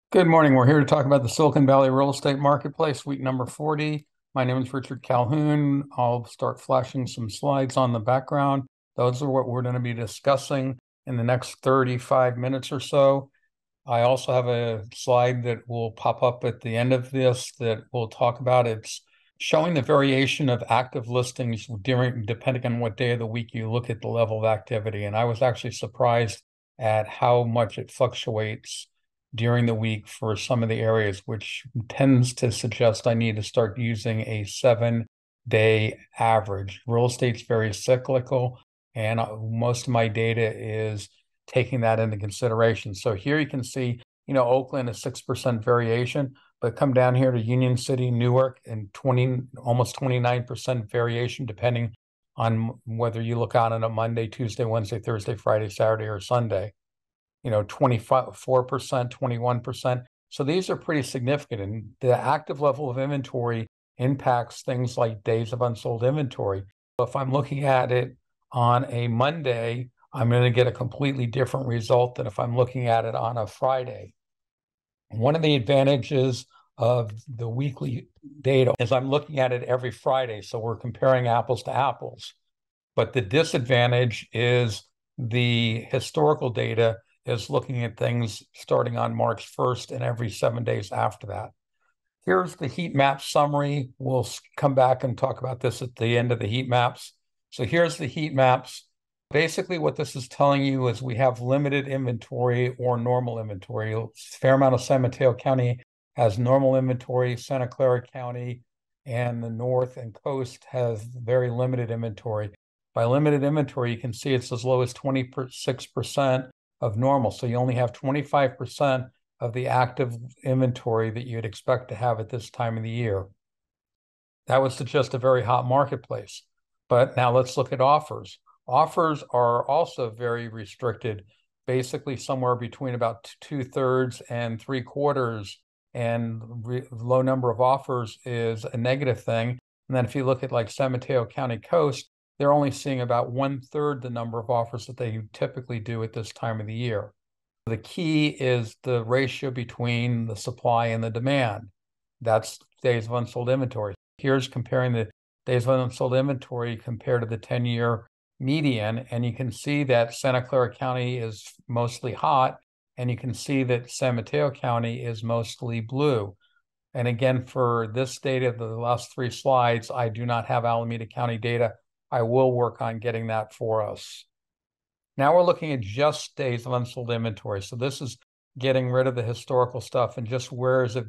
Good morning. We're here to talk about the Silicon Valley real estate marketplace, week number 40. My name is Richard Calhoun. I'll start flashing some slides on the background. Those are what we're going to be discussing in the next 35 minutes or so. I also have a slide that will pop up at the end of this that we'll talk about. It's showing the variation of active listings depending on what day of the week you look at the level of activity. And I was actually surprised at how much it fluctuates during the week for some of the areas, which tends to suggest I need to start using a 7-day average. Real estate's very cyclical, and most of my data is taking that into consideration. So here you can see, Oakland is 6% variation, but come down here to Union City, Newark, and almost 29% variation, depending on whether you look out on a Monday, Tuesday, Wednesday, Thursday, Friday, Saturday, or Sunday. 24%, 21%. So these are pretty significant. And the active level of inventory impacts things like days of unsold inventory. If I'm looking at it on a Monday, I'm going to get a completely different result than if I'm looking at it on a Friday. One of the advantages of the weekly data is I'm looking at it every Friday. So we're comparing apples to apples. But the disadvantage is the historical data is looking at things starting on March 1st and every 7 days after that. Here's the heat map summary. We'll come back and talk about this at the end of the heat maps. So here's the heat maps. Basically, what this is telling you is we have limited inventory or normal inventory. A fair amount of San Mateo County has normal inventory. Santa Clara County and the north and coast has very limited inventory. By limited inventory, you can see it's as low as 26% of normal. So you only have 25% of the active inventory that you'd expect to have at this time of the year. That would suggest a very hot marketplace. But now let's look at offers. Offers are also very restricted, basically somewhere between about 2/3 and 3/4. And low number of offers is a negative thing. And then if you look at like San Mateo County coast, they're only seeing about 1/3 the number of offers that they typically do at this time of the year. The key is the ratio between the supply and the demand. That's days of unsold inventory. Here's comparing the days of unsold inventory compared to the 10-year median, and you can see that Santa Clara County is mostly hot, and you can see that San Mateo County is mostly blue. And again, for this data, the last 3 slides, I do not have Alameda County data. I will work on getting that for us. Now we're looking at just days of unsold inventory. So this is getting rid of the historical stuff and just where is it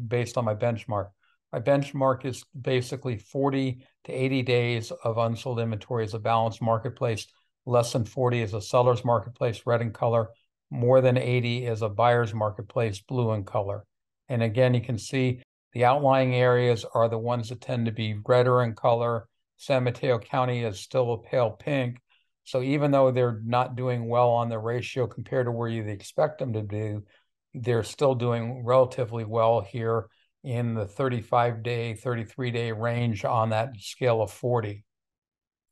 based on my benchmark. My benchmark is basically 40 to 80 days of unsold inventory as a balanced marketplace. Less than 40 is a seller's marketplace, red in color. More than 80 is a buyer's marketplace, blue in color. And again, you can see the outlying areas are the ones that tend to be redder in color. San Mateo County is still a pale pink. So even though they're not doing well on the ratio compared to where you'd expect them to do, they're still doing relatively well here in the 35-day, 33-day range on that scale of 40.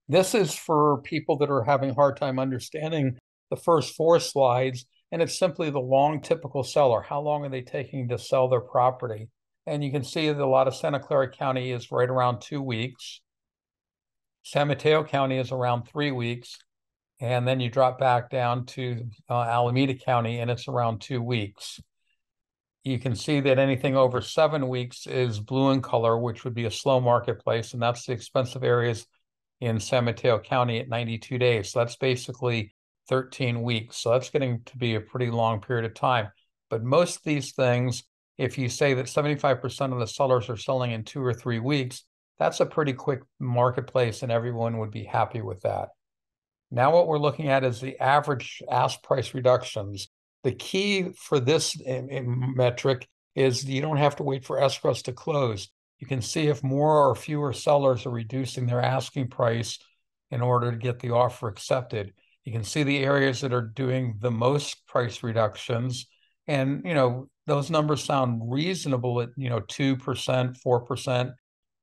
This is for people that are having a hard time understanding the first 4 slides, and it's simply the long typical seller. How long are they taking to sell their property? And you can see that a lot of Santa Clara County is right around 2 weeks. San Mateo County is around 3 weeks. And then you drop back down to Alameda County, and it's around 2 weeks. You can see that anything over 7 weeks is blue in color, which would be a slow marketplace, and that's the expensive areas in San Mateo County at 92 days. So that's basically 13 weeks. So that's getting to be a pretty long period of time. But most of these things, if you say that 75% of the sellers are selling in 2 or 3 weeks, that's a pretty quick marketplace, and everyone would be happy with that. Now what we're looking at is the average ask price reductions. The key for this metric is you don't have to wait for escrows to close. You can see if more or fewer sellers are reducing their asking price in order to get the offer accepted. You can see the areas that are doing the most price reductions. And, those numbers sound reasonable at, 2%, 4%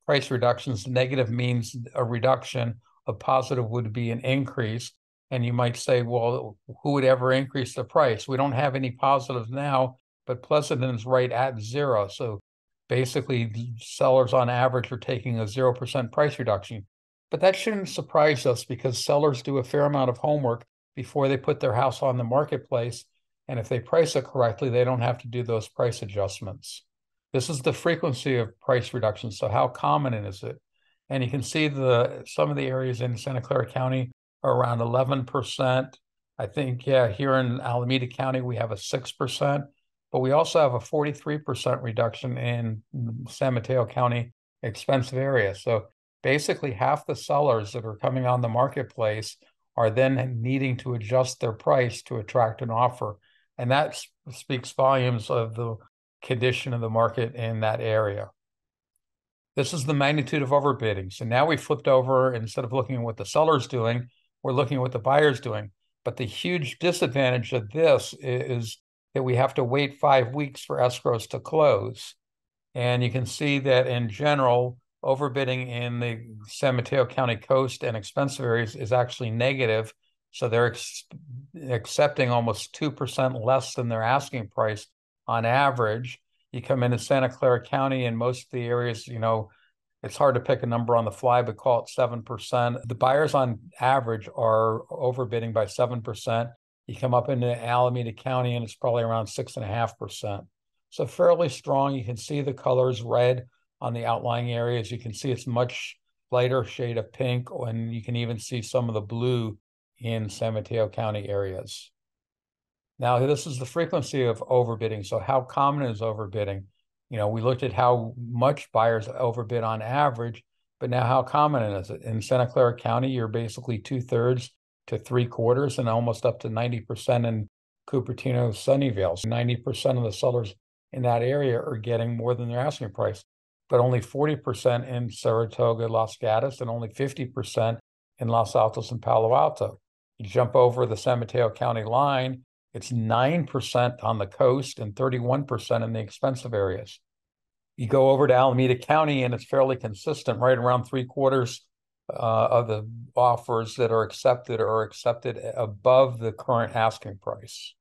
price reductions. Negative means a reduction. A positive would be an increase. And you might say, well, who would ever increase the price? We don't have any positives now but Pleasanton is right at 0. So basically, the sellers on average are taking a 0% price reduction. But that shouldn't surprise us because sellers do a fair amount of homework before they put their house on the marketplace. And if they price it correctly, they don't have to do those price adjustments. This is the frequency of price reductions. So how common is it? And you can see some of the areas in Santa Clara County are around 11%. I think, yeah, here in Alameda County, we have a 6%, but we also have a 43% reduction in San Mateo County expensive areas. So basically half the sellers that are coming on the marketplace are then needing to adjust their price to attract an offer. And that speaks volumes of the condition of the market in that area. This is the magnitude of overbidding. So now we flipped over, instead of looking at what the seller's doing, we're looking at what the buyer's doing. But the huge disadvantage of this is that we have to wait 5 weeks for escrows to close. And you can see that in general, overbidding in the San Mateo County coast and expensive areas is actually negative. So they're accepting almost 2% less than their asking price on average. You come into Santa Clara County and most of the areas, it's hard to pick a number on the fly, but call it 7%. The buyers on average are overbidding by 7%. You come up into Alameda County and it's probably around 6.5%. So fairly strong. You can see the colors red on the outlying areas. You can see it's much lighter shade of pink, and you can even see some of the blue in San Mateo County areas. Now, this is the frequency of overbidding. So how common is overbidding? We looked at how much buyers overbid on average, but now how common is it? In Santa Clara County, you're basically 2/3 to 3/4 and almost up to 90% in Cupertino, Sunnyvale. 90% of the sellers in that area are getting more than their asking price, but only 40% in Saratoga, Los Gatos, and only 50% in Los Altos and Palo Alto. You jump over the San Mateo County line, it's 9% on the coast and 31% in the expensive areas. You go over to Alameda County and it's fairly consistent, right around 3/4 of the offers that are accepted above the current asking price.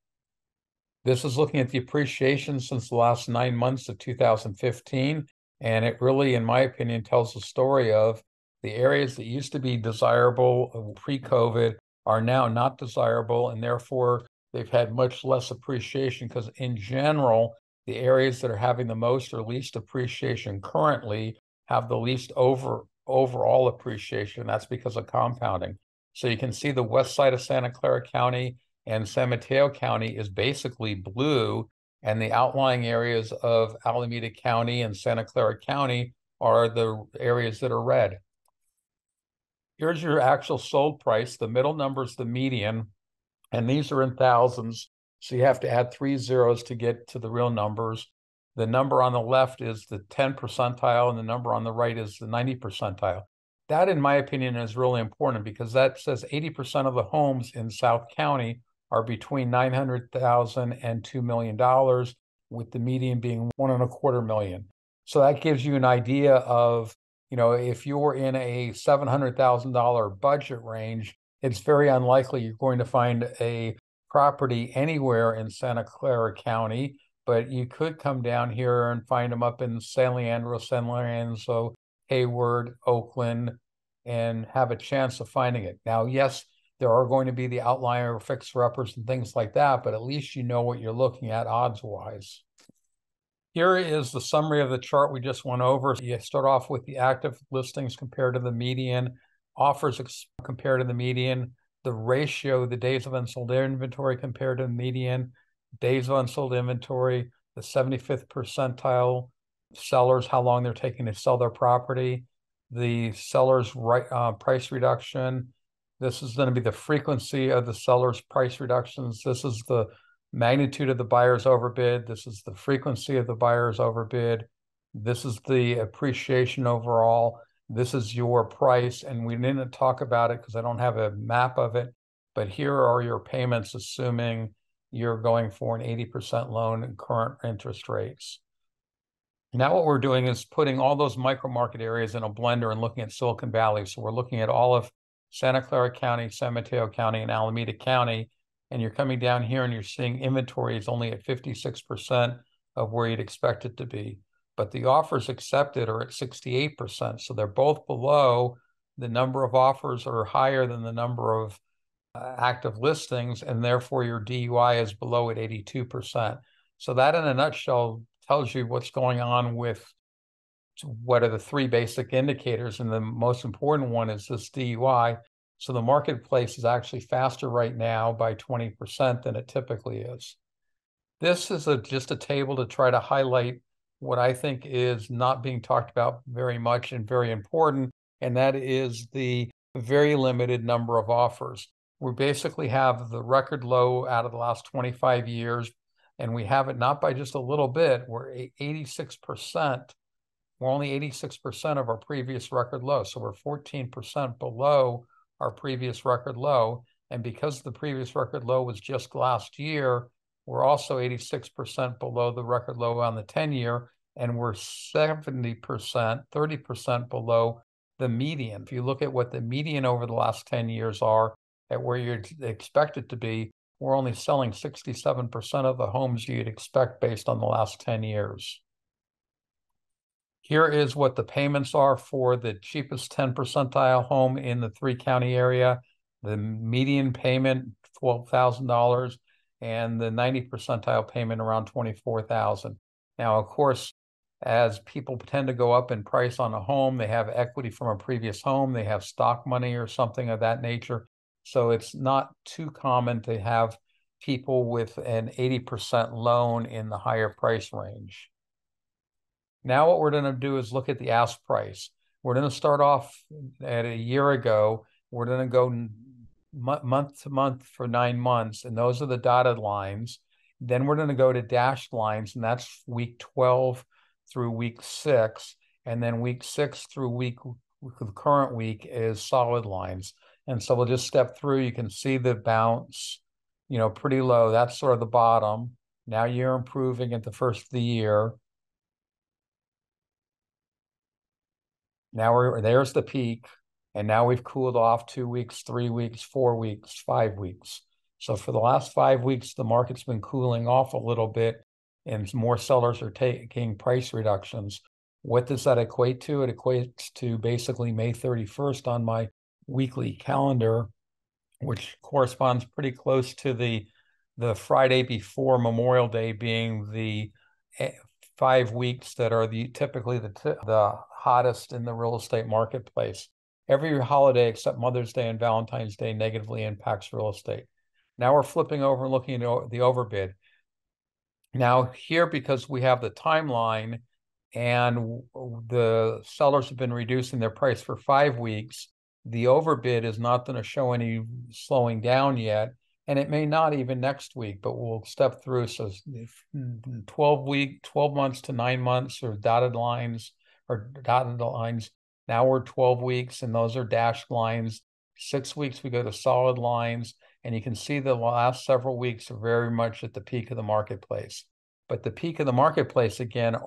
This is looking at the appreciation since the last 9 months of 2015. And it really, in my opinion, tells the story of the areas that used to be desirable pre-COVID are now not desirable, and therefore they've had much less appreciation because in general, the areas that are having the most or least appreciation currently have the least overall appreciation. That's because of compounding. So you can see the west side of Santa Clara County and San Mateo County is basically blue, and the outlying areas of Alameda County and Santa Clara County are the areas that are red. Here's your actual sold price. The middle number is the median, and these are in thousands. So you have to add 3 zeros to get to the real numbers. The number on the left is the 10 percentile, and the number on the right is the 90 percentile. That, in my opinion, is really important because that says 80% of the homes in South County are between $900,000 and $2 million, with the median being $1.25 million. So that gives you an idea of, if you're in a $700,000 budget range, it's very unlikely you're going to find a property anywhere in Santa Clara County, but you could come down here and find them up in San Lorenzo, Hayward, Oakland, and have a chance of finding it. Now, yes, there are going to be the outlier fixer-uppers and things like that, but at least you know what you're looking at odds-wise. Here is the summary of the chart we just went over. You start off with the active listings compared to the median, offers compared to the median, the ratio, the days of unsold inventory compared to the median, days of unsold inventory, the 75th percentile sellers, how long they're taking to sell their property, the seller's price reduction. This is going to be the frequency of the seller's price reductions. This is the magnitude of the buyer's overbid. This is the frequency of the buyer's overbid. This is the appreciation overall. This is your price. And we didn't talk about it because I don't have a map of it, but here are your payments, assuming you're going for an 80% loan and current interest rates. Now what we're doing is putting all those micro market areas in a blender and looking at Silicon Valley. So we're looking at all of Santa Clara County, San Mateo County, and Alameda County. and you're coming down here and you're seeing inventory is only at 56% of where you'd expect it to be. But the offers accepted are at 68%. So they're both below. The number of offers are higher than the number of active listings, and therefore your DUI is below at 82%. So that in a nutshell tells you what's going on with what are the three basic indicators. And the most important one is this DUI. So the marketplace is actually faster right now by 20% than it typically is. This is just a table to try to highlight what I think is not being talked about very much and very important, and that is the very limited number of offers. We basically have the record low out of the last 25 years, and we have it not by just a little bit. We're 86%. We're only 86% of our previous record low. So we're 14% below our previous record low. And because the previous record low was just last year, we're also 86% below the record low on the 10-year, and we're 70%, 30% below the median. If you look at what the median over the last 10 years are at where you'd expect it to be, we're only selling 67% of the homes you'd expect based on the last 10 years. Here is what the payments are for the cheapest 10 percentile home in the 3-county area. The median payment, $12,000, and the 90 percentile payment around $24,000. Now, of course, as people tend to go up in price on a home, they have equity from a previous home, they have stock money or something of that nature. So it's not too common to have people with an 80% loan in the higher price range. Now what we're going to do is look at the ask price. We're going to start off at a year ago. We're going to go month to month for 9 months, and those are the dotted lines. Then we're going to go to dashed lines, and that's week 12 through week 6. And then week 6 through the current week is solid lines. And so we'll just step through. You can see the bounce, pretty low. That's sort of the bottom. Now you're improving at the first of the year. Now there's the peak, and now we've cooled off 2 weeks, 3 weeks, 4 weeks, 5 weeks. So for the last 5 weeks, the market's been cooling off a little bit, and more sellers are taking price reductions. What does that equate to? It equates to basically May 31st on my weekly calendar, which corresponds pretty close to the Friday before Memorial Day being the 5 weeks that are typically the hottest in the real estate marketplace. Every holiday except Mother's Day and Valentine's Day negatively impacts real estate. Now we're flipping over and looking at the overbid. Now here, because we have the timeline and the sellers have been reducing their price for 5 weeks, the overbid is not going to show any slowing down yet. And it may not even next week, but we'll step through. So 12 months to 9 months or dotted lines. Now we're 12 weeks, and those are dashed lines. 6 weeks, we go to solid lines. And you can see the last several weeks are very much at the peak of the marketplace. But the peak of the marketplace, again,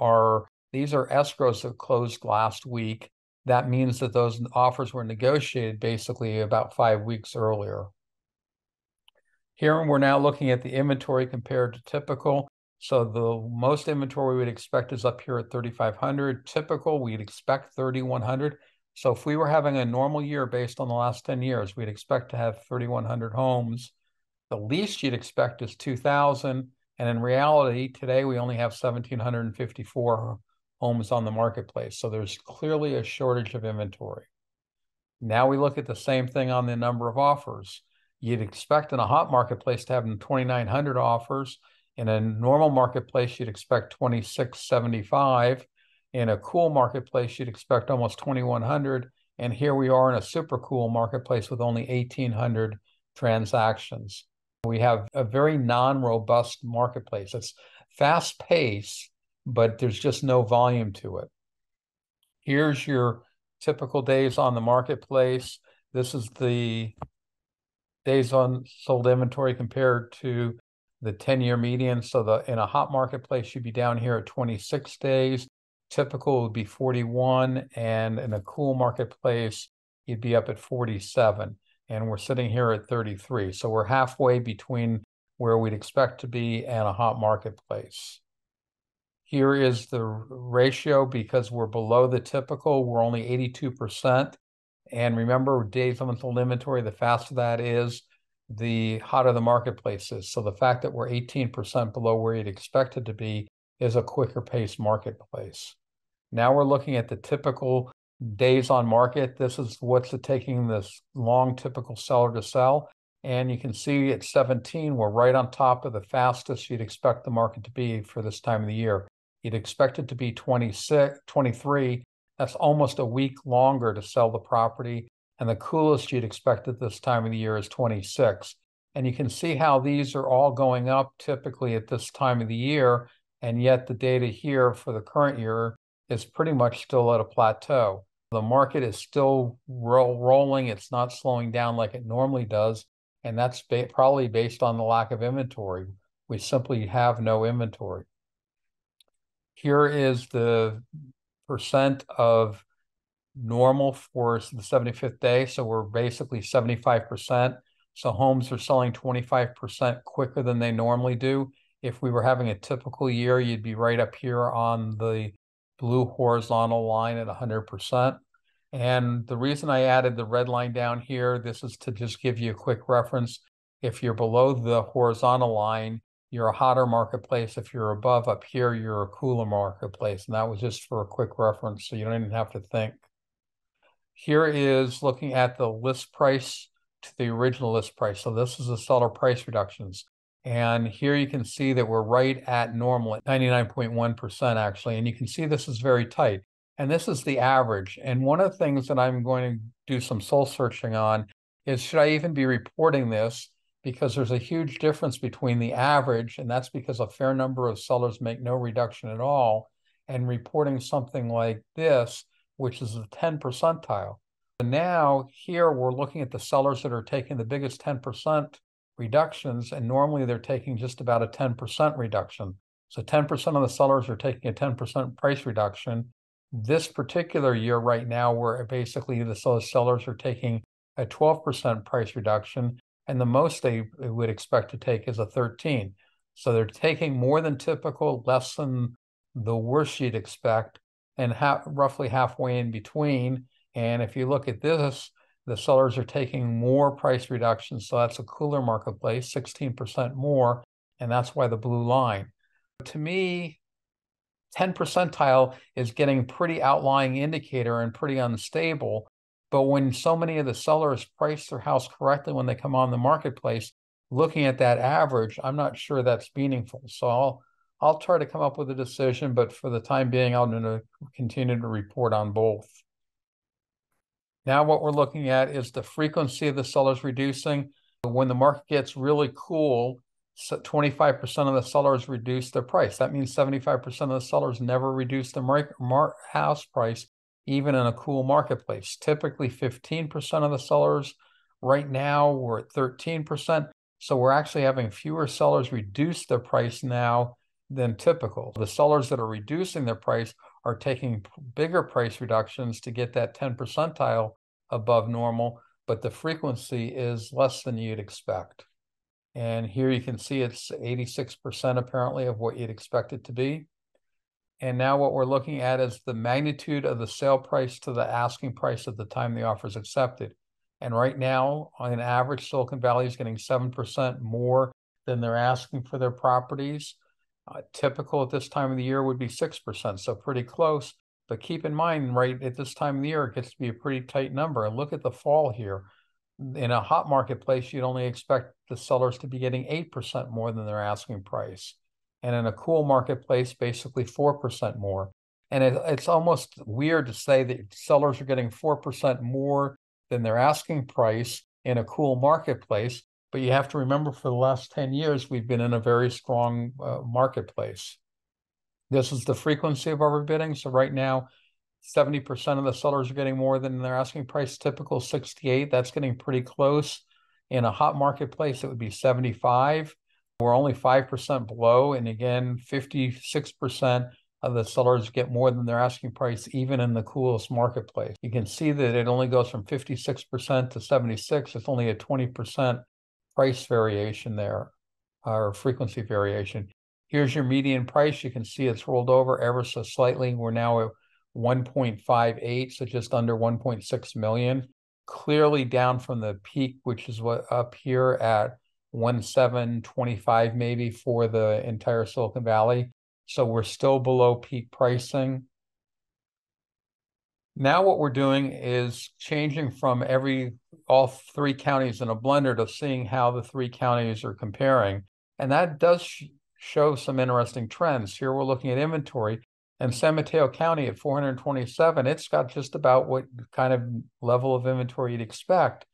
these are escrows that closed last week. That means that those offers were negotiated basically about 5 weeks earlier. Here we're now looking at the inventory compared to typical. So the most inventory we'd expect is up here at 3,500. Typical, we'd expect 3,100. So if we were having a normal year based on the last 10 years, we'd expect to have 3,100 homes. The least you'd expect is 2,000. And in reality, today we only have 1,754 homes on the marketplace. So there's clearly a shortage of inventory. Now we look at the same thing on the number of offers. You'd expect in a hot marketplace to have 2,900 offers. In a normal marketplace, you'd expect 2,675. In a cool marketplace, you'd expect almost 2,100. And here we are in a super cool marketplace with only 1,800 transactions. We have a very non-robust marketplace. It's fast-paced, but there's just no volume to it. Here's your typical days on the marketplace. This is the days on sold inventory compared to the 10-year median. So in a hot marketplace, you'd be down here at 26 days. Typical would be 41. And in a cool marketplace, you'd be up at 47. and we're sitting here at 33. So we're halfway between where we'd expect to be and a hot marketplace. Here is the ratio because we're below the typical. We're only 82%. And remember, days of unsold inventory, the faster that is, the hotter the marketplace is. So the fact that we're 18% below where you'd expect it to be is a quicker paced marketplace. Now we're looking at the typical days on market. This is what's it taking this long typical seller to sell. And you can see at 17, we're right on top of the fastest you'd expect the market to be for this time of the year. You'd expect it to be 26, 23. That's almost a week longer to sell the property. And the coolest you'd expect at this time of the year is 26. And you can see how these are all going up typically at this time of the year. And yet the data here for the current year is pretty much still at a plateau. The market is still rolling. It's not slowing down like it normally does. And that's probably based on the lack of inventory. We simply have no inventory. Here is the percent of normal for the 75th day. So we're basically 75%. So homes are selling 25% quicker than they normally do. If we were having a typical year, you'd be right up here on the blue horizontal line at 100%. And the reason I added the red line down here, this is to just give you a quick reference. If you're below the horizontal line, you're a hotter marketplace. If you're above up here, you're a cooler marketplace. And that was just for a quick reference, so you don't even have to think. Here is looking at the list price to the original list price. So this is the seller price reductions. And here you can see that we're right at normal at 99.1% actually. And you can see this is very tight. And this is the average. And one of the things that I'm going to do some soul searching on is, should I even be reporting this? Because there's a huge difference between the average, and that's because a fair number of sellers make no reduction at all, and reporting something like this, which is the 10 percentile. And now here we're looking at the sellers that are taking the biggest 10% reductions, and normally they're taking just about a 10% reduction. So 10% of the sellers are taking a 10% price reduction. This particular year right now, where basically the sellers are taking a 12% price reduction, and the most they would expect to take is a 13. So they're taking more than typical, less than the worst you'd expect, and roughly halfway in between. And if you look at this, the sellers are taking more price reductions. So that's a cooler marketplace, 16% more. And that's why the blue line. To me, 10 percentile is getting pretty outlying indicator and pretty unstable. But when so many of the sellers price their house correctly when they come on the marketplace, looking at that average, I'm not sure that's meaningful. So I'll try to come up with a decision, but for the time being, I'm going to continue to report on both. Now what we're looking at is the frequency of the sellers reducing. When the market gets really cool, 25% of the sellers reduce their price. That means 75% of the sellers never reduce the house price, even in a cool marketplace. Typically 15% of the sellers. Right now we're at 13%. So we're actually having fewer sellers reduce their price now than typical. The sellers that are reducing their price are taking bigger price reductions to get that 10 percentile above normal, but the frequency is less than you'd expect. And here you can see it's 86% apparently of what you'd expect it to be. And now what we're looking at is the magnitude of the sale price to the asking price at the time the offer is accepted. And right now, on average, Silicon Valley is getting 7% more than they're asking for their properties. Typical at this time of the year would be 6%, so pretty close. But keep in mind, right at this time of the year, it gets to be a pretty tight number. And look at the fall here. In a hot marketplace, you'd only expect the sellers to be getting 8% more than their asking price. And in a cool marketplace, basically 4% more. And it's almost weird to say that sellers are getting 4% more than their asking price in a cool marketplace. But you have to remember, for the last 10 years, we've been in a very strong marketplace. This is the frequency of overbidding. So right now, 70% of the sellers are getting more than their asking price. Typical 68. That's getting pretty close. In a hot marketplace, it would be 75. We're only 5% below. And again, 56% the sellers get more than their asking price, even in the coolest marketplace. You can see that it only goes from 56% to 76%. It's only a 20% price variation there, or frequency variation. Here's your median price. You can see it's rolled over ever so slightly. We're now at 1.58, so just under 1.6 million. Clearly down from the peak, which is what up here at 1.725 maybe for the entire Silicon Valley. So we're still below peak pricing. Now what we're doing is changing from all three counties in a blender to seeing how the three counties are comparing. And that does show some interesting trends. Here we're looking at inventory, and San Mateo County at 427, it's got just about what kind of level of inventory you'd expect.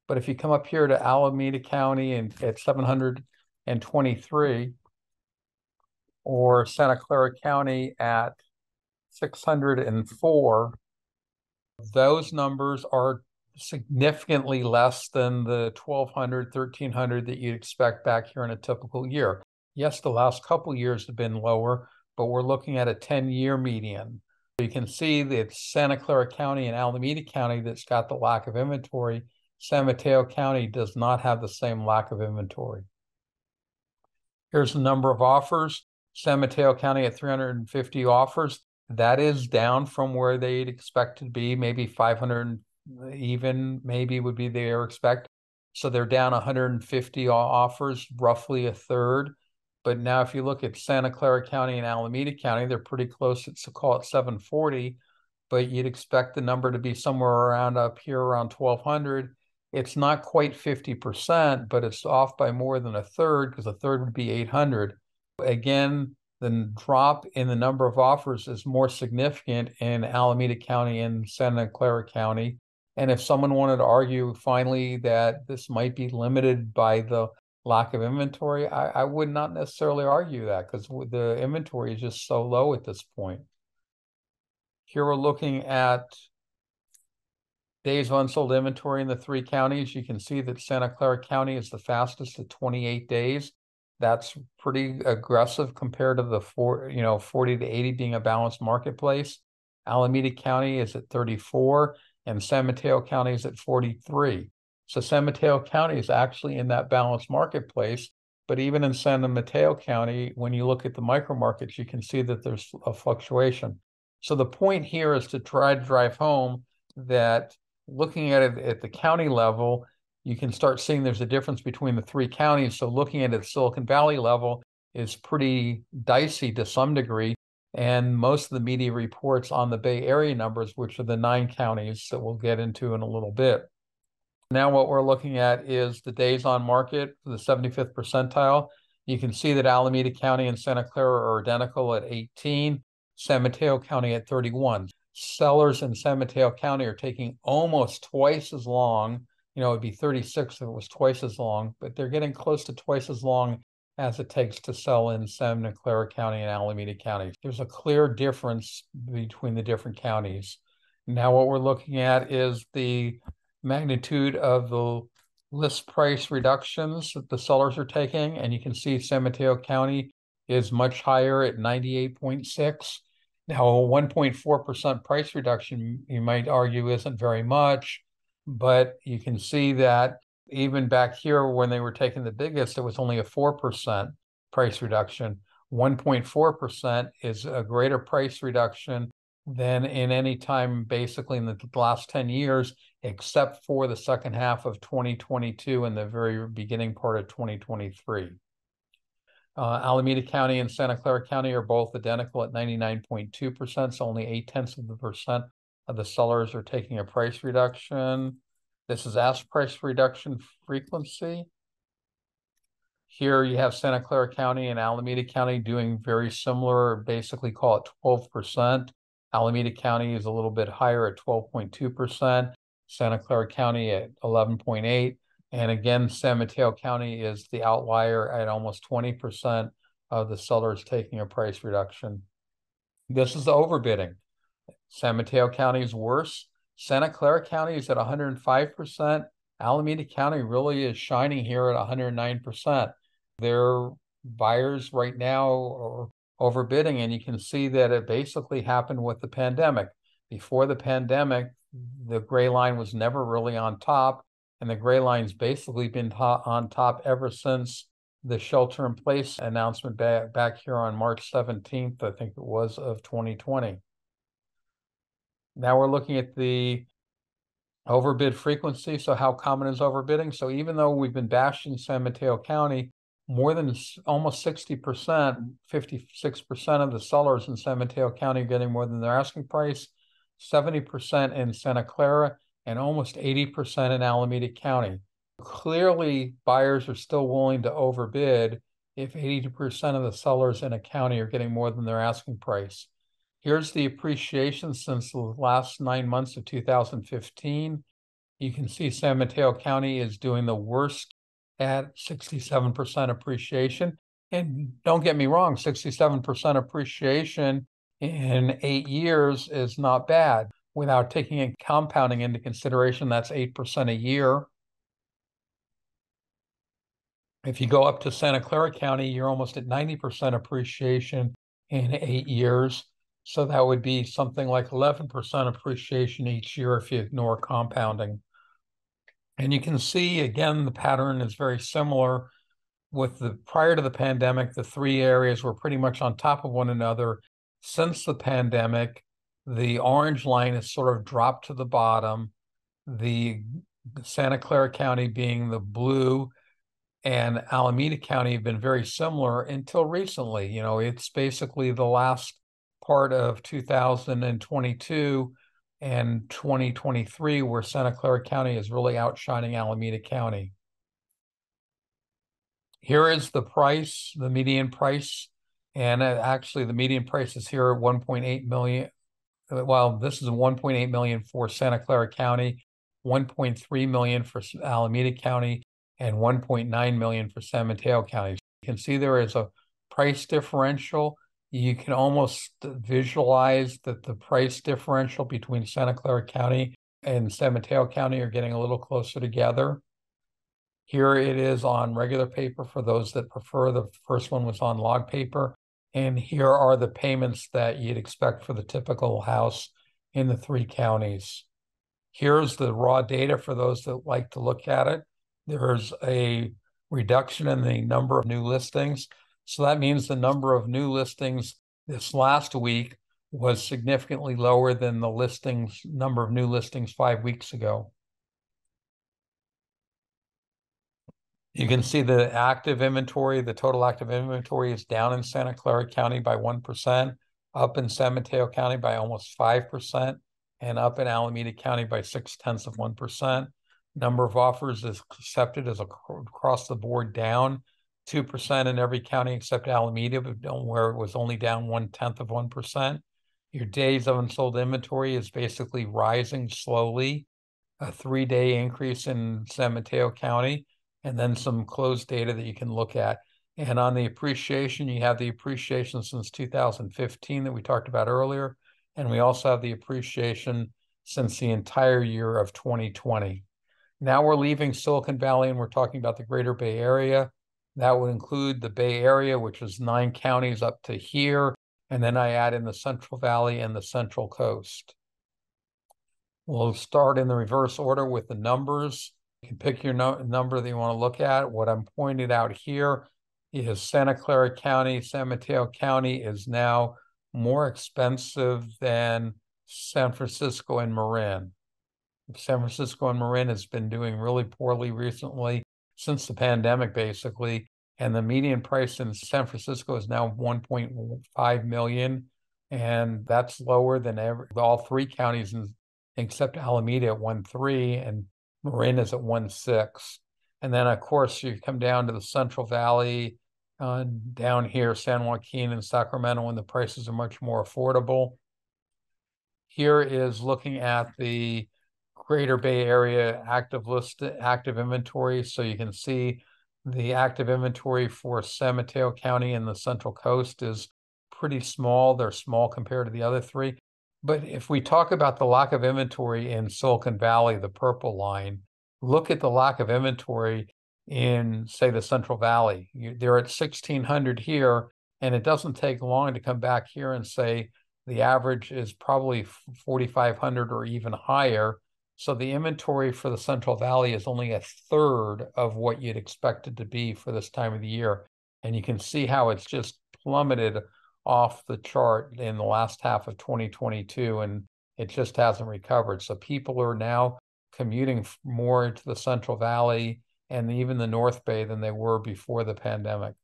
But if you come up here to Alameda County and at 723, or Santa Clara County at 604, those numbers are significantly less than the 1,200, 1,300 that you'd expect back here in a typical year. Yes, the last couple years have been lower, but we're looking at a 10-year median. You can see that it's Santa Clara County and Alameda County that's got the lack of inventory. San Mateo County does not have the same lack of inventory. Here's the number of offers. San Mateo County at 350 offers. That is down from where they'd expect to be, maybe 500 even, maybe would be their expect. So they're down 150 offers, roughly a third. But now if you look at Santa Clara County and Alameda County, they're pretty close. It's call it 740, but you'd expect the number to be somewhere around up here around 1,200. It's not quite 50%, but it's off by more than a third, because a third would be 800. Again, the drop in the number of offers is more significant in Alameda County and Santa Clara County. And if someone wanted to argue finally that this might be limited by the lack of inventory, I would not necessarily argue that, because the inventory is just so low at this point. Here we're looking at days of unsold inventory in the three counties. You can see that Santa Clara County is the fastest at 28 days. That's pretty aggressive compared to the 40 to 80 being a balanced marketplace. Alameda County is at 34, and San Mateo County is at 43. So San Mateo County is actually in that balanced marketplace. But even in San Mateo County, when you look at the micro markets, you can see that there's a fluctuation. So the point here is to try to drive home that looking at it at the county level, you can start seeing there's a difference between the three counties. So looking at it at Silicon Valley level is pretty dicey to some degree. And most of the media reports on the Bay Area numbers, which are the 9 counties that we'll get into in a little bit. Now what we're looking at is the days on market for the 75th percentile. You can see that Alameda County and Santa Clara are identical at 18, San Mateo County at 31. Sellers in San Mateo County are taking almost twice as long. It'd be 36 if it was twice as long, but they're getting close to twice as long as it takes to sell in Santa Clara County and Alameda County. There's a clear difference between the different counties. Now what we're looking at is the magnitude of the list price reductions that the sellers are taking, and you can see San Mateo County is much higher at 98.6. Now, a 1.4% price reduction, you might argue, isn't very much, but you can see that even back here when they were taking the biggest, it was only a 4% price reduction. 1.4% is a greater price reduction than in any time basically in the last 10 years, except for the second half of 2022 and the very beginning part of 2023. Alameda County and Santa Clara County are both identical at 99.2%, so only 0.8% of the sellers are taking a price reduction. This is ask price reduction frequency. Here you have Santa Clara County and Alameda County doing very similar, basically call it 12%. Alameda County is a little bit higher at 12.2%, Santa Clara County at 11.8%. And again, San Mateo County is the outlier at almost 20% of the sellers taking a price reduction. This is the overbidding. San Mateo County is worse. Santa Clara County is at 105%. Alameda County really is shining here at 109%. Their buyers right now are overbidding, and you can see that it basically happened with the pandemic. Before the pandemic, the gray line was never really on top, and the gray line's basically been on top ever since the shelter-in-place announcement back here on March 17th, I think it was, of 2020. Now we're looking at the overbid frequency. So how common is overbidding? So even though we've been bashing San Mateo County, more than almost 60%, 56% of the sellers in San Mateo County are getting more than their asking price, 70% in Santa Clara, and almost 80% in Alameda County. Clearly, buyers are still willing to overbid if 80% of the sellers in a county are getting more than their asking price. Here's the appreciation since the last 9 months of 2015. You can see San Mateo County is doing the worst at 67% appreciation. And don't get me wrong, 67% appreciation in 8 years is not bad. Without taking compounding into consideration, that's 8% a year. If you go up to Santa Clara County, you're almost at 90% appreciation in 8 years. So that would be something like 11% appreciation each year if you ignore compounding. And you can see, again, the pattern is very similar with the prior to the pandemic. The three areas were pretty much on top of one another. Since the pandemic, the orange line has sort of dropped to the bottom, the Santa Clara County being the blue, and Alameda County have been very similar until recently. You know, it's basically the last part of 2022 and 2023 where Santa Clara County is really outshining Alameda County. Here is the price, the median price, and actually the median price is here at 1.8 million. Well, this is 1.8 million for Santa Clara County, 1.3 million for Alameda County, and 1.9 million for San Mateo County. You can see there is a price differential. You can almost visualize that the price differential between Santa Clara County and San Mateo County are getting a little closer together. Here it is on regular paper for those that prefer. The first one was on log paper. And here are the payments that you'd expect for the typical house in the three counties. Here's the raw data for those that like to look at it. There's a reduction in the number of new listings. So that means the number of new listings this last week was significantly lower than the number of new listings 5 weeks ago. You can see the active inventory, the total active inventory is down in Santa Clara County by 1%, up in San Mateo County by almost 5%, and up in Alameda County by 0.6%. Number of offers is accepted as across the board down 2% in every county except Alameda, where it was only down 0.1%. Your days of unsold inventory is basically rising slowly, a 3-day increase in San Mateo County, and then some closed data that you can look at. And on the appreciation, you have the appreciation since 2015 that we talked about earlier. And we also have the appreciation since the entire year of 2020. Now we're leaving Silicon Valley and we're talking about the Greater Bay Area. That would include the Bay Area, which is 9 counties up to here. And then I add in the Central Valley and the Central Coast. We'll start in the reverse order with the numbers. You can pick your number that you want to look at. What I'm pointing out here is Santa Clara County, San Mateo County is now more expensive than San Francisco and Marin. San Francisco and Marin has been doing really poorly recently, since the pandemic, basically. And the median price in San Francisco is now 1.5 million. And that's lower than all 3 counties except Alameda at 1.3 and Marin is at 1.6. And then, of course, you come down to the Central Valley, down here, San Joaquin and Sacramento, and the prices are much more affordable. Here is looking at the Greater Bay Area active inventory. So you can see the active inventory for San Mateo County and the Central Coast is pretty small. They're small compared to the other 3. But if we talk about the lack of inventory in Silicon Valley, the purple line, look at the lack of inventory in, say, the Central Valley. They're at 1,600 here, And it doesn't take long to come back here and say the average is probably 4,500 or even higher. So the inventory for the Central Valley is only a third of what you'd expect it to be for this time of the year. And you can see how it's just plummeted off the chart in the last half of 2022, and it just hasn't recovered. So people are now commuting more to the Central Valley and even the North Bay than they were before the pandemic.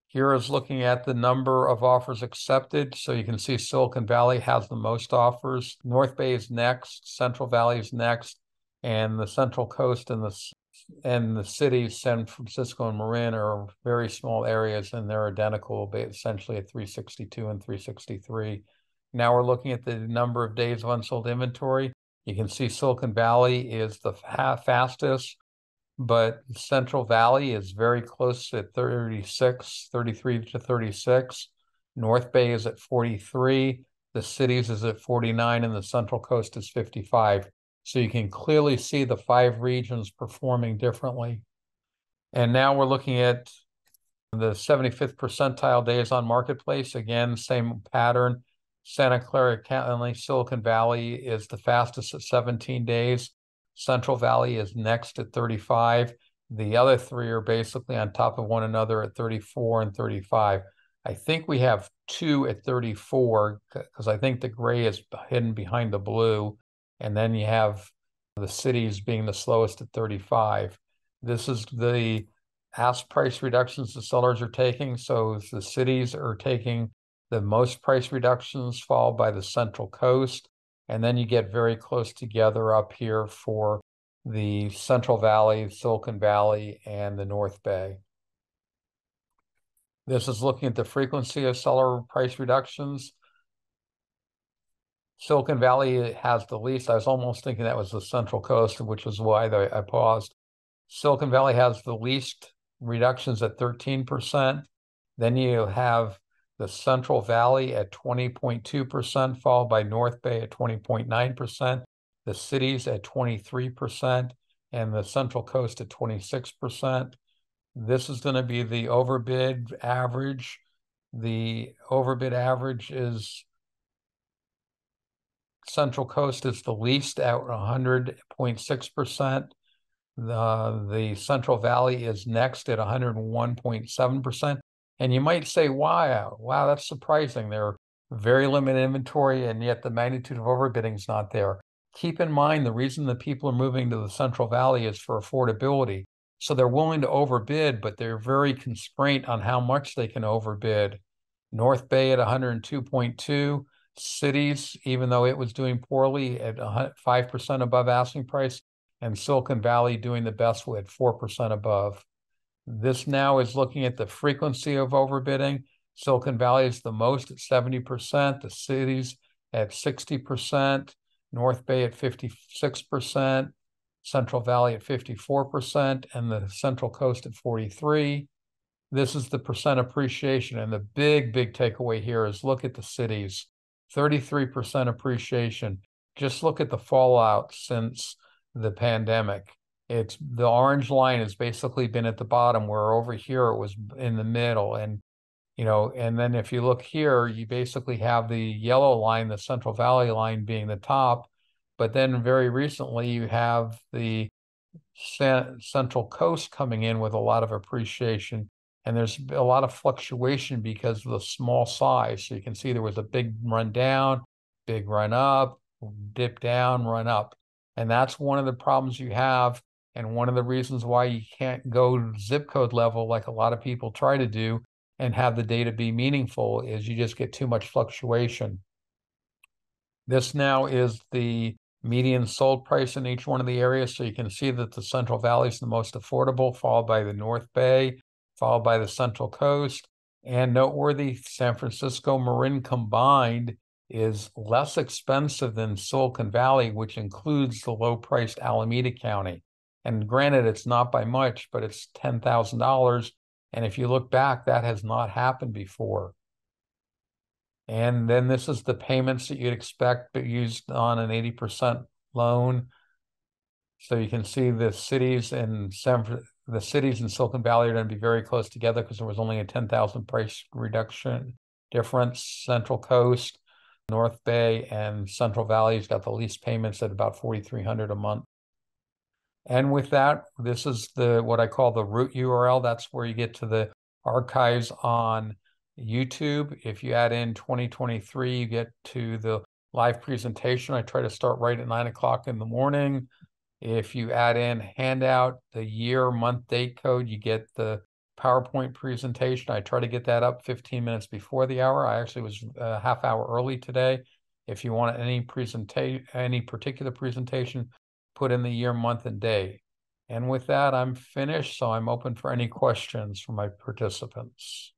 Here is looking at the number of offers accepted. So you can see Silicon Valley has the most offers. North Bay is next, Central Valley is next, and the Central Coast and the cities, San Francisco and Marin, are very small areas, and they're identical, essentially at 362 and 363. Now we're looking at the number of days of unsold inventory. You can see Silicon Valley is the fastest, but Central Valley is very close at 36, 33 to 36. North Bay is at 43. The cities is at 49, and the Central Coast is 55. So you can clearly see the 5 regions performing differently. And now we're looking at the 75th percentile days on marketplace. Again, same pattern. Santa Clara County, Silicon Valley is the fastest at 17 days. Central Valley is next at 35. The other 3 are basically on top of one another at 34 and 35. I think we have 2 at 34 because I think the gray is hidden behind the blue. And then you have the cities being the slowest at 35. This is the ask price reductions the sellers are taking. So the cities are taking the most price reductions, followed by the Central Coast. And then you get very close together up here for the Central Valley, Silicon Valley, and the North Bay. This is looking at the frequency of seller price reductions. Silicon Valley has the least. I was almost thinking that was the Central Coast, which is why I paused. Silicon Valley has the least reductions at 13%. Then you have the Central Valley at 20.2%, followed by North Bay at 20.9%, the cities at 23%, and the Central Coast at 26%. This is going to be the overbid average. The overbid average is Central Coast is the least at 100.6%. The Central Valley is next at 101.7%. And you might say, wow, that's surprising. They're very limited inventory, and yet the magnitude of overbidding is not there. Keep in mind, the reason that people are moving to the Central Valley is for affordability. So they're willing to overbid, but they're very constrained on how much they can overbid. North Bay at 102.2. Cities, even though it was doing poorly, at 5% above asking price, and Silicon Valley doing the best with 4% above. This now is looking at the frequency of overbidding. Silicon Valley is the most at 70%, the cities at 60%, North Bay at 56%, Central Valley at 54%, and the Central Coast at 43%. This is the percent appreciation, and the big takeaway here is look at the cities. 33% appreciation. Just look at the fallout since the pandemic. It's the orange line has basically been at the bottom, where over here it was in the middle. And, and then if you look here, you basically have the yellow line, the Central Valley line, being the top. But then very recently you have the Central Coast coming in with a lot of appreciation. And there's a lot of fluctuation because of the small size. So you can see there was a big run down, big run up, dip down, run up. And that's one of the problems you have. And one of the reasons why you can't go zip code level like a lot of people try to do and have the data be meaningful is you just get too much fluctuation. This now is the median sold price in each one of the areas. So you can see that the Central Valley is the most affordable, followed by the North Bay, followed by the Central Coast. And noteworthy, San Francisco, Marin combined is less expensive than Silicon Valley, which includes the low-priced Alameda County. And granted, it's not by much, but it's $10,000. And if you look back, that has not happened before. And then this is the payments that you'd expect, but used on an 80% loan. So you can see the cities in the cities in Silicon Valley are going to be very close together because there was only a 10,000 price reduction difference. Central Coast, North Bay, and Central Valley's got the lease payments at about $4,300 a month. And with that, this is what I call the root URL. That's where you get to the archives on YouTube. If you add in 2023, you get to the live presentation. I try to start right at 9 o'clock in the morning. If you add in handout, the year, month, date code, you get the PowerPoint presentation. I try to get that up 15 minutes before the hour. I actually was a half hour early today. If you want any particular presentation, put in the year, month, and day. And with that, I'm finished. So I'm open for any questions from my participants.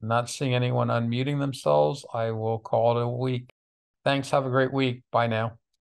Not seeing anyone unmuting themselves, I will call it a week. Thanks. Have a great week. Bye now.